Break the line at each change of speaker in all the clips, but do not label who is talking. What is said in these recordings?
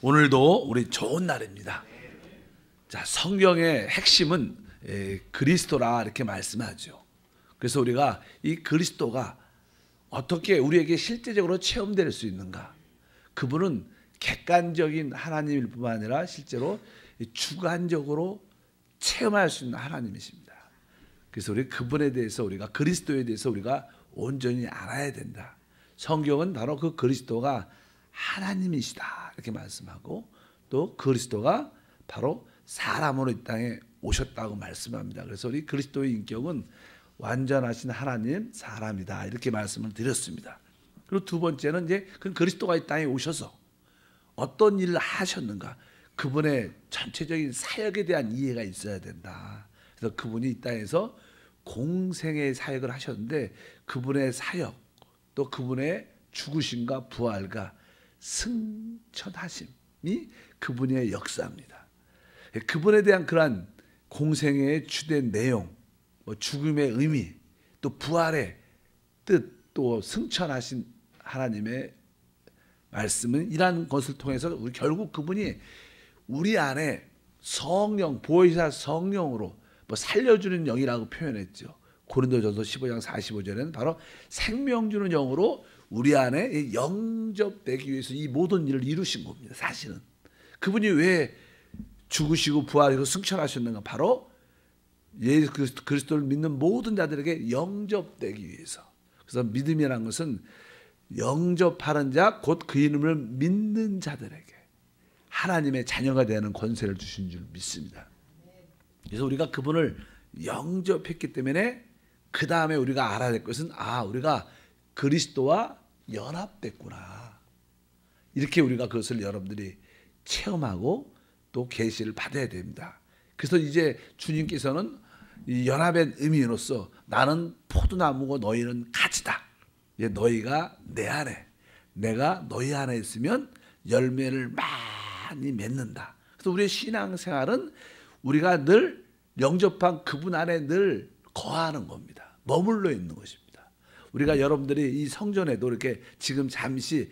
오늘도 우리 좋은 날입니다. 자, 성경의 핵심은 그리스도라 이렇게 말씀하죠. 그래서 우리가 이 그리스도가 어떻게 우리에게 실제적으로 체험될 수 있는가? 그분은 객관적인 하나님일 뿐만 아니라 실제로 주관적으로 체험할 수 있는 하나님이십니다. 그래서 우리 그분에 대해서 우리가 그리스도에 대해서 우리가 온전히 알아야 된다. 성경은 바로 그 그리스도가 하나님이시다 이렇게 말씀하고, 또 그리스도가 바로 사람으로 이 땅에 오셨다고 말씀합니다. 그래서 우리 그리스도의 인격은 완전하신 하나님 사람이다 이렇게 말씀을 드렸습니다. 그리고 두 번째는 이제 그 그리스도가 이 땅에 오셔서 어떤 일을 하셨는가, 그분의 전체적인 사역에 대한 이해가 있어야 된다. 그래서 그분이 이 땅에서 공생의 사역을 하셨는데 그분의 사역, 또 그분의 죽으심과 부활과 승천하심이 그분의 역사입니다. 그분에 대한 그러한 공생의 주된 내용, 죽음의 의미, 또 부활의 뜻, 또 승천하신 하나님의 말씀은 이러한 것을 통해서 우리 결국 그분이 우리 안에 성령, 보혜사 성령으로 살려주는 영이라고 표현했죠. 고린도전서 15장 45절에는 바로 생명 주는 영으로 우리 안에 영접되기 위해서 이 모든 일을 이루신 겁니다. 사실은 그분이 왜 죽으시고 부활하시고 승천하셨는가? 바로 예수 그리스도를 믿는 모든 자들에게 영접되기 위해서. 그래서 믿음이라는 것은 영접하는 자, 곧 그 이름을 믿는 자들에게 하나님의 자녀가 되는 권세를 주신 줄 믿습니다. 그래서 우리가 그분을 영접했기 때문에 그 다음에 우리가 알아야 될 것은, 우리가 그리스도와 연합됐구나. 이렇게 우리가 그것을 여러분들이 체험하고 또 계시를 받아야 됩니다. 그래서 이제 주님께서는 이 연합의 의미로서 나는 포도나무고 너희는 가지다. 이제 너희가 내 안에, 내가 너희 안에 있으면 열매를 많이 맺는다. 그래서 우리의 신앙생활은 우리가 늘 영접한 그분 안에 늘 거하는 겁니다. 머물러 있는 것입니다. 우리가 여러분들이 이 성전에도 이렇게 지금 잠시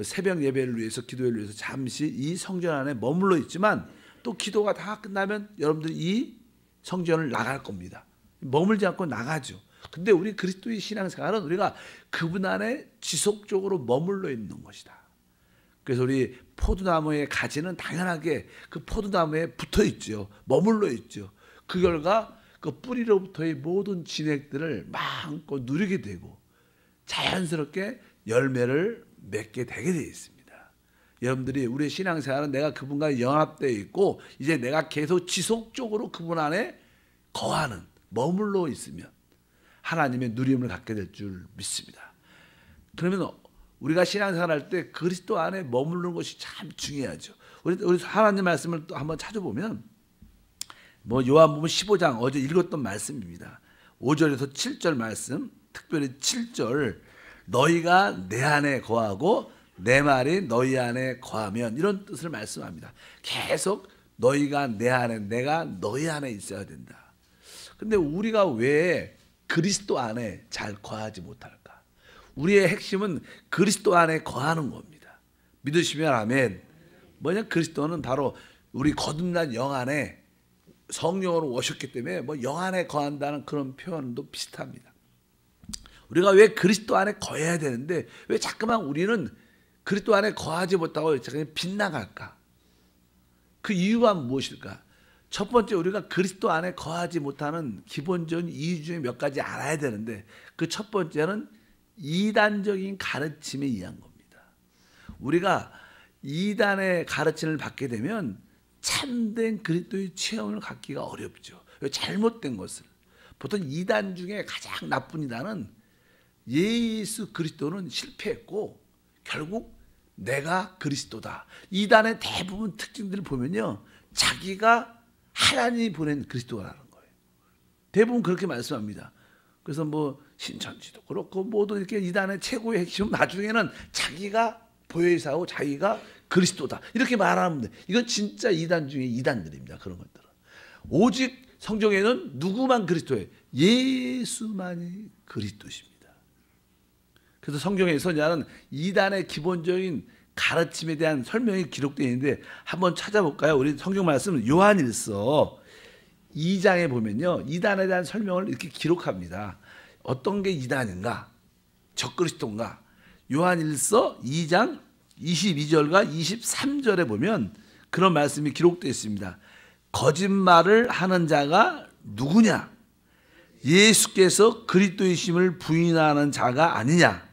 새벽 예배를 위해서, 기도회를 위해서 잠시 이 성전 안에 머물러 있지만 또 기도가 다 끝나면 여러분들이 이 성전을 나갈 겁니다. 머물지 않고 나가죠. 근데 우리 그리스도의 신앙생활은 우리가 그분 안에 지속적으로 머물러 있는 것이다. 그래서 우리 포도나무의 가지는 당연하게 그 포도나무에 붙어 있죠. 머물러 있죠. 그 결과 그 뿌리로부터의 모든 진액들을 마음껏 누리게 되고 자연스럽게 열매를 맺게 되게 되어 있습니다. 여러분들이 우리의 신앙생활은 내가 그분과 연합되어 있고 이제 내가 계속 지속적으로 그분 안에 거하는, 머물러 있으면 하나님의 누림을 갖게 될 줄 믿습니다. 그러면 우리가 신앙생활 할 때 그리스도 안에 머무르는 것이 참 중요하죠. 우리 하나님 말씀을 또 한번 찾아보면 요한복음 15장 어제 읽었던 말씀입니다. 5절에서 7절 말씀, 특별히 7절, 너희가 내 안에 거하고 내 말이 너희 안에 거하면, 이런 뜻을 말씀합니다. 계속 너희가 내 안에, 내가 너희 안에 있어야 된다. 근데 우리가 왜 그리스도 안에 잘 거하지 못할까? 우리의 핵심은 그리스도 안에 거하는 겁니다. 믿으시면 아멘. 뭐냐, 그리스도는 바로 우리 거듭난 영 안에 성령으로 오셨기 때문에 영 안에 거한다는 그런 표현도 비슷합니다. 우리가 왜 그리스도 안에 거해야 되는데 왜 자꾸만 우리는 그리스도 안에 거하지 못하고 그냥 빗나갈까? 그 이유가 무엇일까? 첫 번째, 우리가 그리스도 안에 거하지 못하는 기본적인 이유 중에 몇 가지 알아야 되는데, 그 첫 번째는 이단적인 가르침에 의한 겁니다. 우리가 이단의 가르침을 받게 되면 참된 그리스도의 체험을 갖기가 어렵죠. 잘못된 것을. 보통 이단 중에 가장 나쁜 이단은 예수 그리스도는 실패했고 결국 내가 그리스도다. 이단의 대부분 특징들을 보면요, 자기가 하나님이 보낸 그리스도라는 거예요. 대부분 그렇게 말씀합니다. 그래서 신천지도 그렇고 모든 이렇게 이단의 최고의 핵심은 나중에는 자기가 보혜사고 자기가 그리스도다 이렇게 말하는데, 이건 진짜 이단 중에 이단들입니다. 그런 것들은 오직 성경에는 누구만 그리스도예요? 예수만이 그리스도십니다. 그래서 성경에서 나는 이단의 기본적인 가르침에 대한 설명이 기록되어 있는데 한번 찾아볼까요? 우리 성경 말씀 요한일서 2장에 보면요, 이단에 대한 설명을 이렇게 기록합니다. 어떤 게 이단인가, 적그리스도인가. 요한일서 2장 22절과 23절에 보면 그런 말씀이 기록되어 있습니다. 거짓말을 하는 자가 누구냐? 예수께서 그리스도이심을 부인하는 자가 아니냐?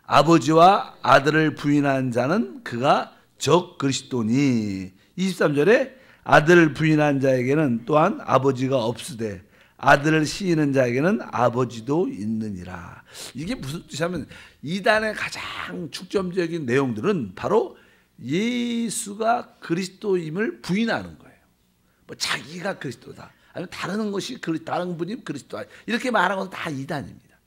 아버지와 아들을 부인하는 자는 그가 적그리스도니. 23절에 아들을 부인한 자에게는 또한 아버지가 없으되 아들을 시인하는 자에게는 아버지도 있느니라. 이게 무슨 뜻이냐면 이단의 가장 중점적인 내용들은 바로 예수가 그리스도임을 부인하는 거예요. 뭐 자기가 그리스도다, 아니면 다른 것이 다른 분이 그리스도다, 이렇게 말하는 건 다 이단입니다.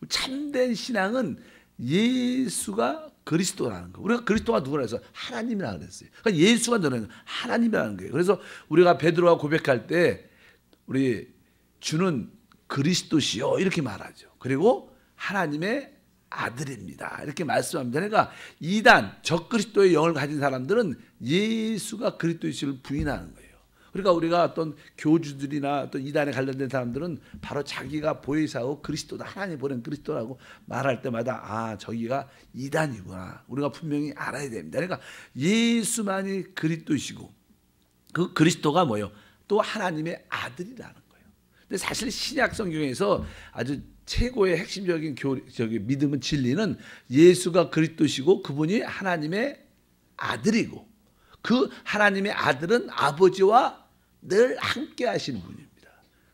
참된 신앙은 예수가 그리스도라는 거. 우리가 그리스도가 누구라 해서 하나님이라고 그랬어요. 그러니까 예수가 너는 하나님이라는 거예요. 그래서 우리가 베드로가 고백할 때 우리 주는 그리스도시요 이렇게 말하죠. 그리고 하나님의 아들입니다 이렇게 말씀합니다. 그러니까 이단 적그리스도의 영을 가진 사람들은 예수가 그리스도이심을 부인하는 거예요. 그러니까 우리가 어떤 교주들이나 어떤 이단에 관련된 사람들은 바로 자기가 보혜사고 그리스도다, 하나님 보낸 그리스도라고 말할 때마다 아, 저기가 이단이구나, 우리가 분명히 알아야 됩니다. 그러니까 예수만이 그리스도이시고 그 그리스도가 뭐예요? 또 하나님의 아들이라는 거예요. 근데 사실 신약 성경에서 아주 최고의 핵심적인 믿음은, 진리는 예수가 그리스도시고 그분이 하나님의 아들이고 그 하나님의 아들은 아버지와 늘 함께 하시는 분입니다.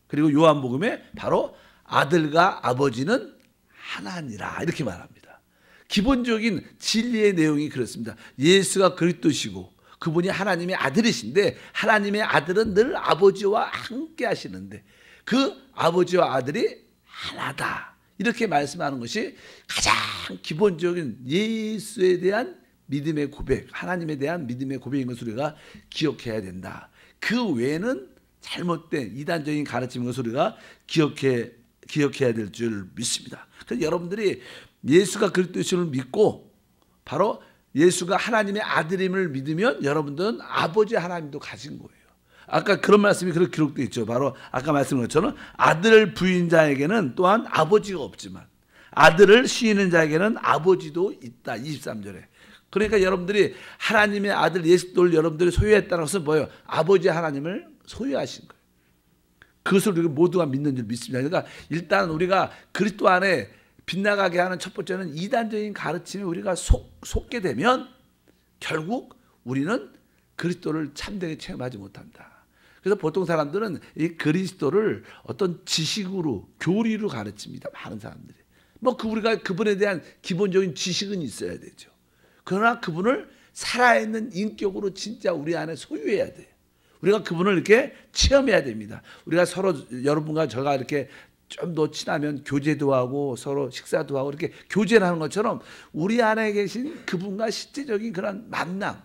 그리고 요한복음에 바로 아들과 아버지는 하나니라 이렇게 말합니다. 기본적인 진리의 내용이 그렇습니다. 예수가 그리스도시고 그분이 하나님의 아들이신데 하나님의 아들은 늘 아버지와 함께 하시는데 그 아버지와 아들이 하나다 이렇게 말씀하는 것이 가장 기본적인 예수에 대한 믿음의 고백, 하나님에 대한 믿음의 고백인 것을 우리가 기억해야 된다. 그 외에는 잘못된 이단적인 가르침인 것을 우리가 기억해야 될 줄 믿습니다. 그래서 여러분들이 예수가 그리스도이심을 믿고 바로 예수가 하나님의 아들임을 믿으면 여러분들은 아버지 하나님도 가진 거예요. 아까 그런 말씀이 그렇게 기록되어 있죠. 바로 아까 말씀한 것처럼 아들을 부인 자에게는 또한 아버지가 없지만 아들을 시인하는 자에게는 아버지도 있다. 23절에. 그러니까 여러분들이 하나님의 아들 예수를 여러분들이 소유했다는 것은 뭐예요? 아버지 하나님을 소유하신 거예요. 그것을 우리가 모두가 믿는 줄 믿습니다. 그러니까 일단 우리가 그리스도 안에 빗나가게 하는 첫 번째는 이단적인 가르침에 우리가 속게 되면 결국 우리는 그리스도를 참되게 체험하지 못한다. 그래서 보통 사람들은 이 그리스도를 어떤 지식으로, 교리로 가르칩니다. 많은 사람들이. 뭐 우리가 그분에 대한 기본적인 지식은 있어야 되죠. 그러나 그분을 살아있는 인격으로 진짜 우리 안에 소유해야 돼요. 우리가 그분을 이렇게 체험해야 됩니다. 우리가 서로 여러분과 저가 이렇게 좀 더 친하면 교제도 하고 서로 식사도 하고 이렇게 교제를 하는 것처럼 우리 안에 계신 그분과 실제적인 그런 만남,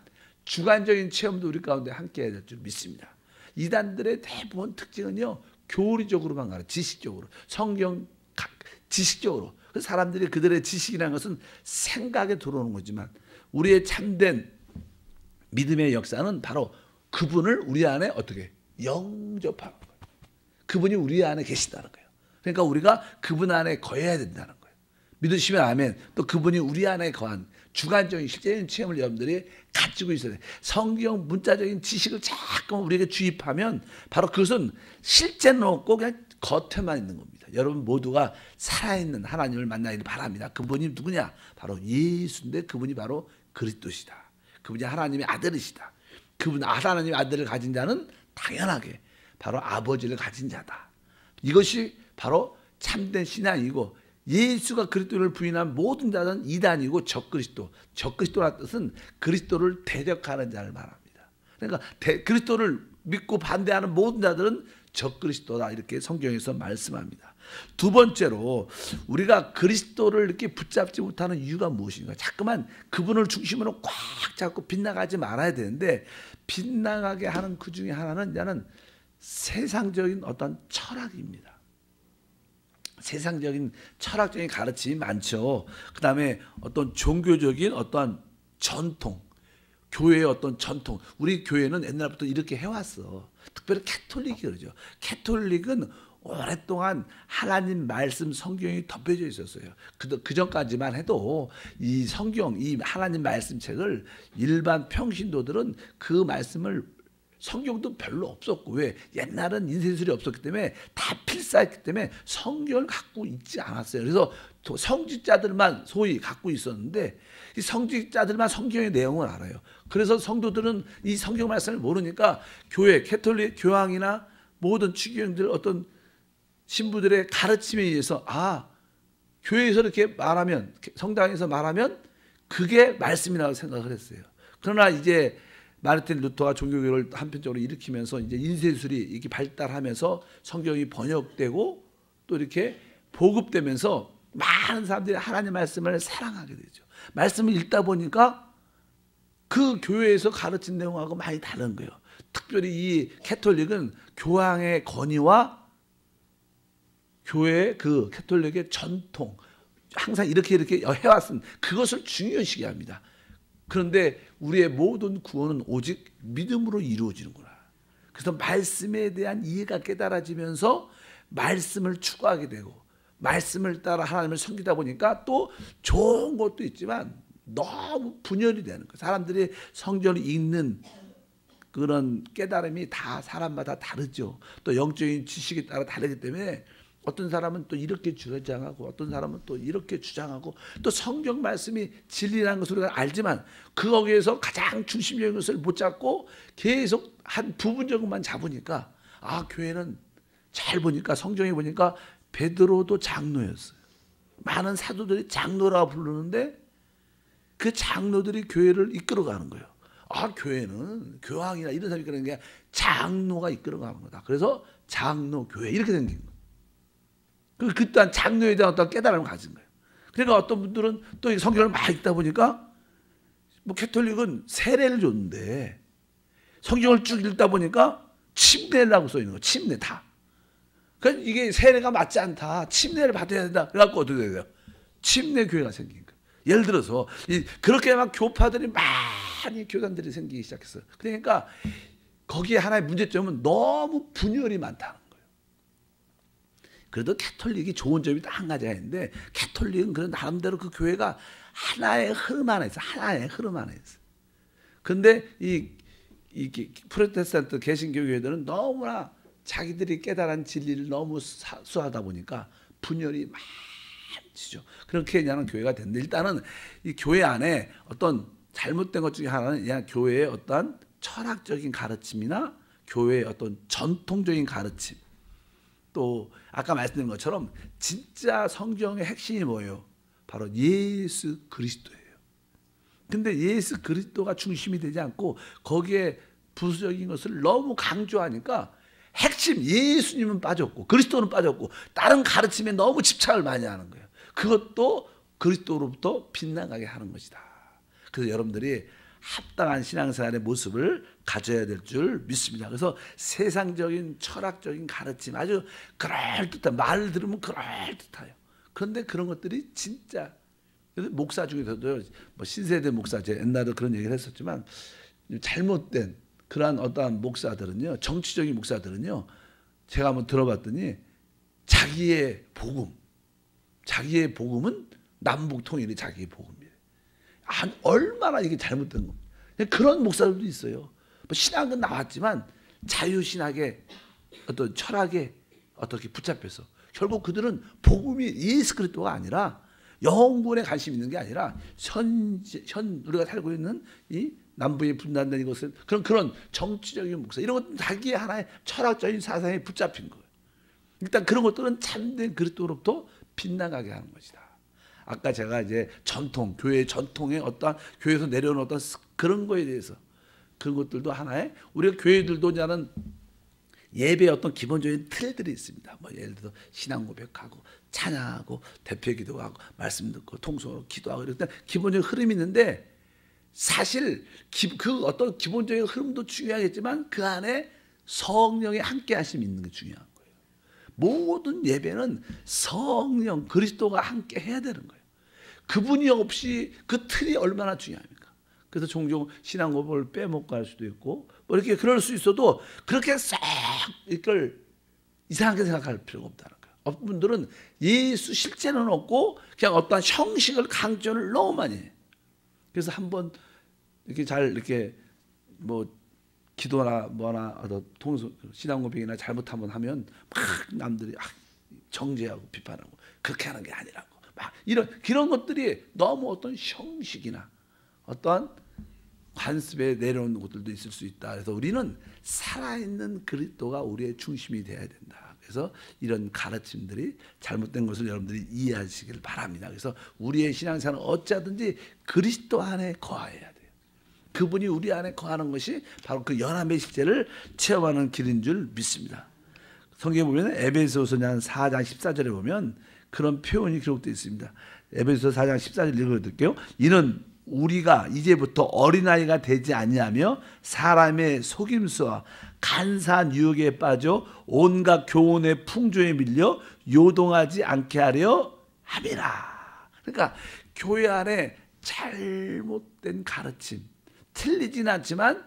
주관적인 체험도 우리 가운데 함께 해야 될 줄 믿습니다. 이단들의 대부분 특징은요, 교리적으로만 가르쳐, 지식적으로, 성경 지식적으로. 그래서 사람들이 그들의 지식이라는 것은 생각에 들어오는 거지만 우리의 참된 믿음의 역사는 바로 그분을 우리 안에 어떻게 영접하는 거예요. 그분이 우리 안에 계시다는 거예요. 그러니까 우리가 그분 안에 거해야 된다는 거예요. 믿으시면 아멘. 또 그분이 우리 안에 거한 주관적인 실제적인 체험을 여러분들이 가지고 있어야 돼요. 성경 문자적인 지식을 자꾸 우리에게 주입하면 바로 그것은 실제는 없고 그냥 겉에만 있는 겁니다. 여러분 모두가 살아있는 하나님을 만나기를 바랍니다. 그분이 누구냐? 바로 예수인데 그분이 바로 그리스도시다. 그분이 하나님의 아들이시다. 그분 하나님의 아들을 가진 자는 당연하게 바로 아버지를 가진 자다. 이것이 바로 참된 신앙이고 예수가 그리스도를 부인한 모든 자는 이단이고 적그리스도. 적그리스도라는 뜻은 그리스도를 대적하는 자를 말합니다. 그러니까 그리스도를 믿고 반대하는 모든 자들은 적그리스도다 이렇게 성경에서 말씀합니다. 두 번째로 우리가 그리스도를 이렇게 붙잡지 못하는 이유가 무엇인가? 자꾸만 그분을 중심으로 꽉 잡고 빗나가지 말아야 되는데 빗나가게 하는 그 중에 하나는 나는 세상적인 어떤 철학입니다. 세상적인 철학적인 가르침이 많죠. 그 다음에 어떤 종교적인 어떠한 전통, 교회의 어떤 전통. 우리 교회는 옛날부터 이렇게 해왔어. 특별히 캐톨릭이 그러죠. 캐톨릭은 오랫동안 하나님 말씀 성경이 덮여져 있었어요. 그 전까지만 해도 이 성경, 이 하나님 말씀책을 일반 평신도들은 그 말씀을 성경도 별로 없었고, 왜? 옛날은 인쇄술이 없었기 때문에 다 필사했기 때문에 성경을 갖고 있지 않았어요. 그래서 성직자들만 소위 갖고 있었는데 이 성직자들만 성경의 내용을 알아요. 그래서 성도들은 이 성경 말씀을 모르니까 교회, 캐톨릭 교황이나 모든 추기경들 어떤 신부들의 가르침에 의해서 교회에서 이렇게 말하면, 성당에서 말하면 그게 말씀이라고 생각을 했어요. 그러나 이제 마르틴 루터가 종교개혁을 한편적으로 일으키면서 이제 인쇄술이 이렇게 발달하면서 성경이 번역되고 또 이렇게 보급되면서 많은 사람들이 하나님 말씀을 사랑하게 되죠. 말씀을 읽다 보니까 그 교회에서 가르친 내용하고 많이 다른 거예요. 특별히 이 캐톨릭은 교황의 권위와 교회의 그 캐톨릭의 전통, 항상 이렇게 해왔은 그것을 중요시하게 합니다. 그런데 우리의 모든 구원은 오직 믿음으로 이루어지는구나. 그래서 말씀에 대한 이해가 깨달아지면서 말씀을 추구하게 되고 말씀을 따라 하나님을 섬기다 보니까 또 좋은 것도 있지만 너무 분열이 되는 거예요. 사람들이 성경을 읽는 그런 깨달음이 다 사람마다 다르죠. 또 영적인 지식에 따라 다르기 때문에 어떤 사람은 또 이렇게 주장하고 어떤 사람은 또 이렇게 주장하고 또 성경 말씀이 진리라는 것을 우리가 알지만 거기에서 가장 중심적인 것을 못 잡고 계속 한 부분적인 것만 잡으니까 교회는 잘 보니까 성경에 보니까 베드로도 장로였어요. 많은 사도들이 장로라고 부르는데 그 장로들이 교회를 이끌어가는 거예요. 교회는 교황이나 이런 사람이 이끌어가는 게 아니라 장로가 이끌어가는 거다. 그래서 장로교회 이렇게 생긴 거예요. 그 또한 장로에 대한 어떤 깨달음을 가진 거예요. 그러니까 어떤 분들은 또 성경을 막 읽다 보니까 캐톨릭은 세례를 줬는데 성경을 쭉 읽다 보니까 침례라고 써 있는 거예요. 침례 다. 그러니까 이게 세례가 맞지 않다. 침례를 받아야 된다. 그래갖고 어떻게 돼요? 침례 교회가 생긴 거예요. 예를 들어서 그렇게 막 교파들이 많이 교단들이 생기기 시작했어요. 그러니까 거기에 하나의 문제점은 너무 분열이 많다는 거예요. 그래도 캐톨릭이 좋은 점이 딱 한 가지가 있는데 캐톨릭은 그런 나름대로 그 교회가 하나의 흐름 안에 있어요. 하나의 흐름 안에 있어요. 그런데 이 프로테스탄트 개신교 교회들은 너무나 자기들이 깨달은 진리를 너무 사수하다 보니까 분열이 많지죠. 그렇게 그냥 교회가 됐는데 일단은 이 교회 안에 어떤 잘못된 것 중에 하나는 그냥 교회의 어떤 철학적인 가르침이나 교회의 어떤 전통적인 가르침, 또 아까 말씀드린 것처럼 진짜 성경의 핵심이 뭐예요? 바로 예수 그리스도예요. 근데 예수 그리스도가 중심이 되지 않고 거기에 부수적인 것을 너무 강조하니까 핵심 예수님은 빠졌고 그리스도는 빠졌고 다른 가르침에 너무 집착을 많이 하는 거예요. 그것도 그리스도로부터 빗나가게 하는 것이다. 그래서 여러분들이 합당한 신앙생활의 모습을 가져야 될 줄 믿습니다. 그래서 세상적인 철학적인 가르침 아주 그럴듯한 말을 들으면 그럴듯해요. 그런데 그런 것들이 진짜 목사 중에서도 신세대 목사 제 옛날에 그런 얘기를 했었지만 잘못된 그러한 어떠한 목사들은요, 정치적인 목사들은요, 제가 한번 들어봤더니 자기의 복음은 남북 통일이 자기의 복음이에요. 얼마나 이게 잘못된 겁니다. 그런 목사들도 있어요. 신학은 나왔지만 자유신학의 어떤 철학에 어떻게 붙잡혀서 결국 그들은 복음이 예수 그리스도가 아니라 영혼에 관심 있는 게 아니라 현 우리가 살고 있는 이 남북이 분단된 이것을 그런 정치적인 목사 이런 것도 자기의 하나의 철학적인 사상에 붙잡힌 거예요. 일단 그런 것들은 참된 그리스도로부터 빗나가게 하는 것이다. 아까 제가 이제 전통, 교회의 전통의 어떤 교회에서 내려오는 어떤 그런 거에 대해서 그런 것들도 하나의 우리가 교회들도 이제는 예배의 어떤 기본적인 틀들이 있습니다. 예를 들어 신앙 고백하고 찬양하고 대표 기도하고 말씀 듣고 통성으로 기도하고 이럴 때 기본적인 흐름이 있는데 사실 그 어떤 기본적인 흐름도 중요하겠지만 그 안에 성령의 함께 하심이 있는 게 중요한 거예요. 모든 예배는 성령 그리스도가 함께 해야 되는 거예요. 그분이 없이 그 틀이 얼마나 중요합니까? 그래서 종종 신앙 고백을 빼먹고 할 수도 있고 뭐 이렇게 그럴 수 있어도 그렇게 싹 이걸 이상하게 생각할 필요가 없다는 거예요. 어떤 분들은 예수 실제는 없고 그냥 어떠한 형식을 강조를 너무 많이 해요. 그래서 한번 이렇게 잘 이렇게 뭐 기도나 뭐나 신앙 고백이나 잘못 한번 하면 막 남들이 정죄하고 비판하고 그렇게 하는 게 아니라고 막 이런 것들이 너무 어떤 형식이나 어떤 관습에 내려오는 것들도 있을 수 있다. 그래서 우리는 살아있는 그리스도가 우리의 중심이 되어야 된다. 그래서 이런 가르침들이 잘못된 것을 여러분들이 이해하시길 바랍니다. 그래서 우리의 신앙생활은 어찌하든지 그리스도 안에 거해야 돼요. 그분이 우리 안에 거하는 것이 바로 그 연합의 실제를 체험하는 길인 줄 믿습니다. 성경에 보면 에베소서 4장 14절에 보면 그런 표현이 기록되어 있습니다. 에베소서 4장 14절 읽어드릴게요. 이는 우리가 이제부터 어린아이가 되지 아니하며 사람의 속임수와 간사한 유혹에 빠져 온갖 교훈의 풍조에 밀려 요동하지 않게 하려 함이라. 그러니까 교회 안에 잘못된 가르침, 틀리진 않지만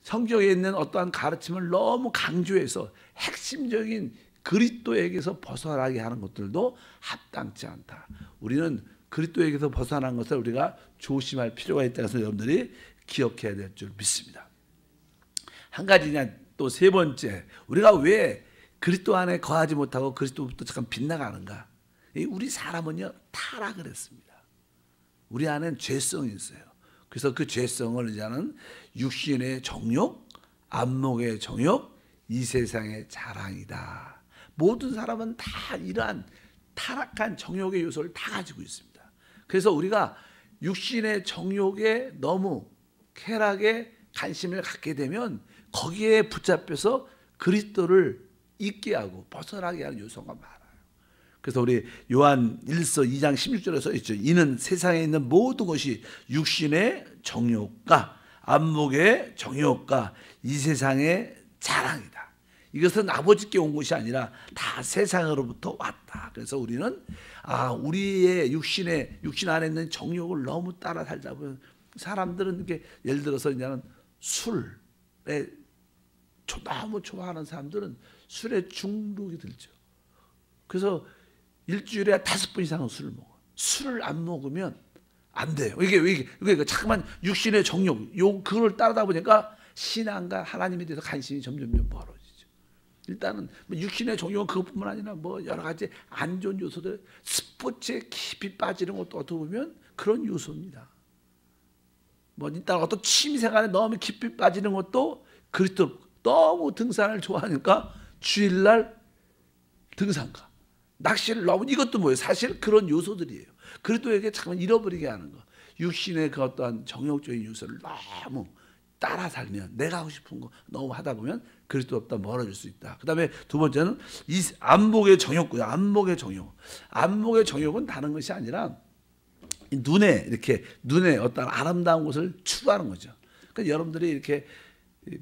성경에 있는 어떠한 가르침을 너무 강조해서 핵심적인 그리스도에게서 벗어나게 하는 것들도 합당치 않다. 우리는 그리스도에게서 벗어난 것을 우리가 조심할 필요가 있다는 것을 여러분들이 기억해야 될 줄 믿습니다. 한 가지냐 또 세 번째, 우리가 왜 그리스도 안에 거하지 못하고 그리스도부터 잠깐 빗나가는가? 우리 사람은요 타락을 했습니다. 우리 안에는 죄성이 있어요. 그래서 그 죄성을 이제는 육신의 정욕, 안목의 정욕, 이 세상의 자랑이다. 모든 사람은 다 이러한 타락한 정욕의 요소를 다 가지고 있습니다. 그래서 우리가 육신의 정욕에 너무 쾌락에 관심을 갖게 되면 거기에 붙잡혀서 그리스도를 잊게 하고 벗어나게 하는 요소가 많아요. 그래서 우리 요한 1서 2장 16절에 써 있죠. 이는 세상에 있는 모든 것이 육신의 정욕과 안목의 정욕과 이 세상의 자랑이다. 이것은 아버지께 온 것이 아니라 다 세상으로부터 왔다. 그래서 우리는 우리의 육신 안에 있는 정욕을 너무 따라 살다 보면 사람들은 이렇게 예를 들어서 이제는 술에 너무 좋아하는 사람들은 술에 중독이 들죠. 그래서 일주일에 5번 이상은 술을 먹어. 술을 안 먹으면 안 돼요. 이게 자꾸만 육신의 정욕, 그걸 따르다 보니까 신앙과 하나님에 대해서 관심이 점점 멀어지죠. 일단은 육신의 정욕은 그것뿐만 아니라 뭐 여러 가지 안 좋은 요소들, 스포츠에 깊이 빠지는 것도 어떻게 보면 그런 요소입니다. 뭐 일단 어떤 취미생활에 너무 깊이 빠지는 것도 그리스도 너무 등산을 좋아하니까 주일날 등산가, 낚시를 너무 이것도 뭐예요? 사실 그런 요소들이에요. 그리스도에게 잠깐 잃어버리게 하는 거. 육신의 그 어떠한 정욕적인 요소를 너무 따라 살면 내가 하고 싶은 거 너무 하다 보면 그리스도로부터 멀어질 수 있다. 그 다음에 두 번째는 이 안목의 정욕고요. 안목의 정욕. 안목의 정욕은 다른 것이 아니라 눈에 어떤 아름다운 것을 추구하는 거죠. 그러니까 여러분들이 이렇게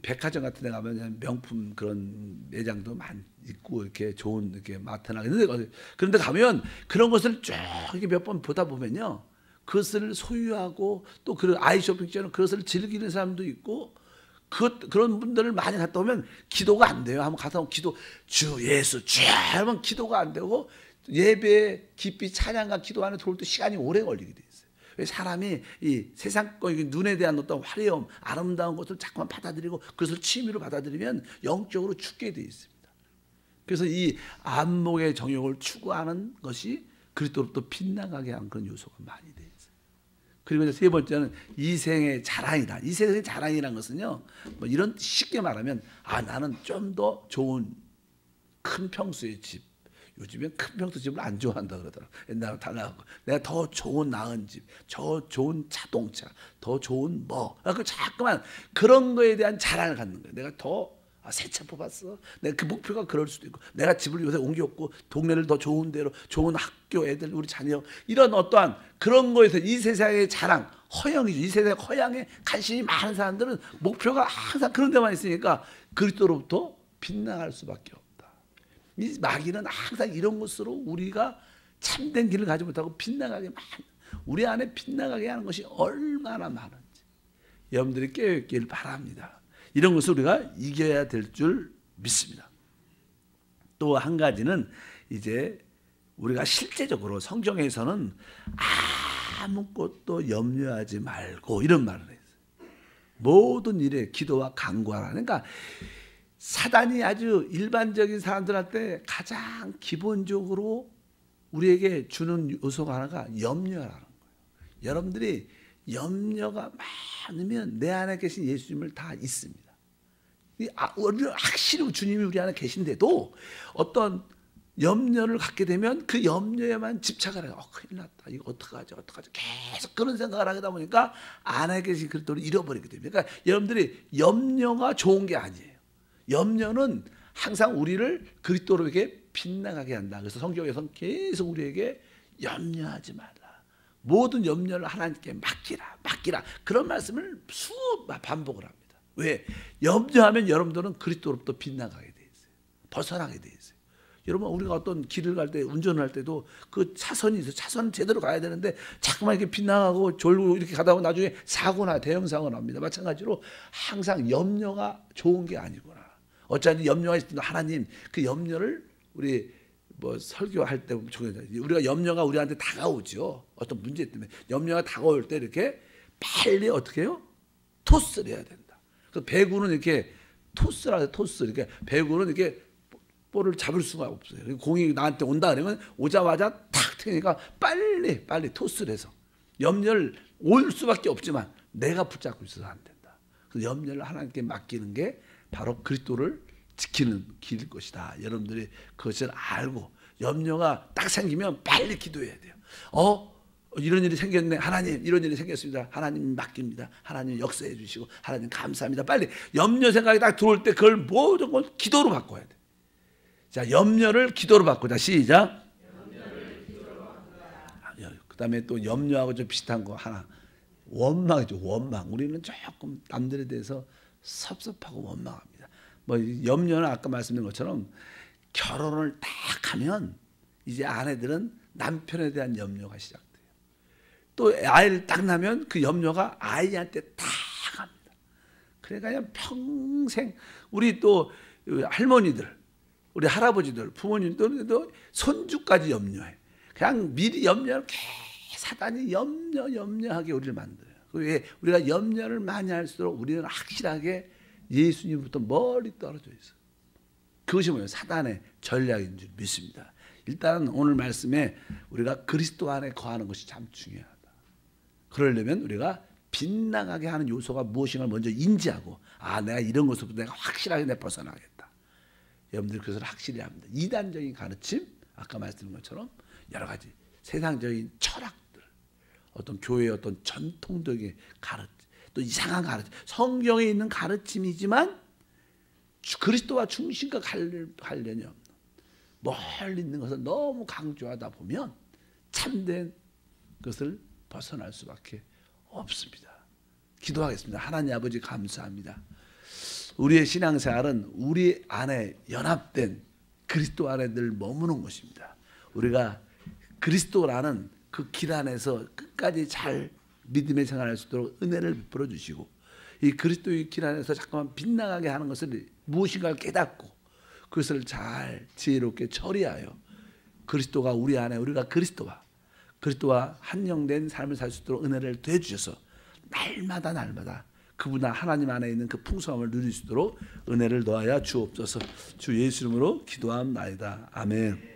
백화점 같은 데 가면 명품 그런 매장도 많이 있고 이렇게 좋은 이렇게 마트나 그런데 가면 그런 것을 쭉 이렇게 몇 번 보다 보면요. 그것을 소유하고 또 그런 아이 쇼핑처럼 그것을 즐기는 사람도 있고 그런 분들을 많이 갔다 오면 기도가 안 돼요. 한번 가서 주 예수 주 하면 기도가 안 되고 예배에 깊이 찬양과 기도 안에 들어올 때 시간이 오래 걸리게 돼 있어요. 왜 사람이 이 세상 눈에 대한 어떤 화려함, 아름다운 것을 자꾸만 받아들이고 그것을 취미로 받아들이면 영적으로 죽게 돼 있습니다. 그래서 이 안목의 정욕을 추구하는 것이 그리스도로부터 빗나가게 하는 그런 요소가 많이 돼 있어요. 그리고 세 번째는 이생의 자랑이다. 이생의 자랑이라는 것은요, 뭐 이런 쉽게 말하면 나는 좀 더 좋은 큰 평수의 집. 요즘엔 큰 평수 집을 안 좋아한다 그러더라고. 옛날에 달라고. 내가 더 좋은 나은 집, 더 좋은 자동차, 더 좋은 자꾸만 그런 거에 대한 자랑을 갖는 거예요. 내가 더 새 차 뽑았어. 내가 그 목표가 그럴 수도 있고, 내가 집을 요새 옮겼고 동네를 더 좋은 데로, 좋은 학교 애들 우리 자녀 이런 어떠한 그런 거에서 이 세상의 자랑, 허영이죠. 이 세상의 허영에 관심이 많은 사람들은 목표가 항상 그런 데만 있으니까 그리스도로부터 빗나갈 수밖에 없다. 이 마귀는 항상 이런 것으로 우리가 참된 길을 가지 못하고 빗나가게 우리 안에 빗나가게 하는 것이 얼마나 많은지. 여러분들이 깨어있길 바랍니다. 이런 것을 우리가 이겨야 될 줄 믿습니다. 또 한 가지는 이제 우리가 실제적으로 성경에서는 아무것도 염려하지 말고 이런 말을 했어요. 모든 일에 기도와 간구하라. 그러니까 사단이 아주 일반적인 사람들한테 가장 기본적으로 우리에게 주는 요소가 하나가 염려라는 거예요. 여러분들이 염려가 많으면 내 안에 계신 예수님을 다 잊습니다. 확실히 주님이 우리 안에 계신데도 어떤 염려를 갖게 되면 그 염려에만 집착을 해요. 큰일 났다. 이거 어떡하지? 계속 그런 생각을 하다 보니까 안에 계신 그리스도를 잃어버리게 됩니다. 그러니까 여러분들이 염려가 좋은 게 아니에요. 염려는 항상 우리를 그리스도로 이렇게 빗나가게 한다. 그래서 성경에서는 계속 우리에게 염려하지 말라. 모든 염려를 하나님께 맡기라. 그런 말씀을 수업 반복을 합니다. 왜? 염려하면 여러분들은 그리스도로부터 빗나가게 돼 있어요. 벗어나게 돼 있어요. 여러분 우리가 어떤 길을 갈 때 운전을 할 때도 그 차선이 있어요. 차선 제대로 가야 되는데 자꾸만 이렇게 빗나가고 졸고 이렇게 가다 보면 나중에 사고나 대형 사고가 납니다. 마찬가지로 항상 염려가 좋은 게 아니구나. 어차피 염려가 있으면 하나님 그 염려를 우리 뭐 설교할 때 우리가 염려가 우리한테 다가오죠. 어떤 문제 때문에 염려가 다가올 때 이렇게 빨리 어떻게 해요? 토스를 해야 된다. 그 배구는 이렇게 토스라 해요. 토스. 이렇게 배구는 이렇게 볼을 잡을 수가 없어요. 공이 나한테 온다 그러면 오자마자 탁 튀니까 빨리 토스를 해서 염려를 올 수밖에 없지만 내가 붙잡고 있어서 안 된다. 그래서 염려를 하나님께 맡기는 게 바로 그리스도를 지키는 길일 것이다. 여러분들이 그것을 알고 염려가 딱 생기면 빨리 기도해야 돼요. 이런 일이 생겼네. 하나님 이런 일이 생겼습니다. 하나님 맡깁니다. 하나님 역사해 주시고 하나님 감사합니다. 빨리 염려 생각이 딱 들어올 때 그걸 모든 걸 기도로 바꿔야 돼. 자, 염려를 기도로 바꾸자. 시작. 그 다음에 또 염려하고 좀 비슷한 거 하나. 원망이죠. 원망. 우리는 조금 남들에 대해서 섭섭하고 원망합니다. 뭐 염려는 아까 말씀드린 것처럼 결혼을 딱 하면 이제 아내들은 남편에 대한 염려가 시작돼요. 또 아이를 딱 낳으면 그 염려가 아이한테 다 갑니다. 그러니까 그냥 평생 우리 또 할머니들, 우리 할아버지들, 부모님들도 손주까지 염려해. 그냥 미리 염려를 사단이 염려하게 우리를 만들어요. 왜 우리가 염려를 많이 할수록 우리는 확실하게 예수님부터 멀리 떨어져 있어요. 그것이 뭐예요? 사단의 전략인 줄 믿습니다. 일단 오늘 말씀에 우리가 그리스도 안에 거하는 것이 참 중요하다. 그러려면 우리가 빗나가게 하는 요소가 무엇인가 먼저 인지하고 내가 이런 것으로부터 내가 확실하게 벗어나겠다. 여러분들 그것을 확실히 합니다. 이단적인 가르침, 아까 말씀드린 것처럼 여러 가지 세상적인 철학들, 어떤 교회의 어떤 전통적인 가르침, 또 이상한 가르침, 성경에 있는 가르침이지만 그리스도와 중심과 관련이 없는 멀리 있는 것을 너무 강조하다 보면 참된 것을 벗어날 수밖에 없습니다. 기도하겠습니다. 하나님 아버지 감사합니다. 우리의 신앙생활은 우리 안에 연합된 그리스도 안에 늘 머무는 것입니다. 우리가 그리스도라는 그 길 안에서 끝까지 잘 믿음의 생활할 수 있도록 은혜를 베풀어 주시고 이 그리스도의 길 안에서 잠깐만 빗나가게 하는 것을 무엇인가를 깨닫고 그것을 잘 지혜롭게 처리하여 그리스도가 우리 안에 우리가 그리스도와 한영된 삶을 살 수 있도록 은혜를 더해 주셔서 날마다 그분 하나님 안에 있는 그 풍성함을 누릴 수 있도록 은혜를 더하여 주옵소서. 주 예수 이름으로 기도합나이다. 아멘.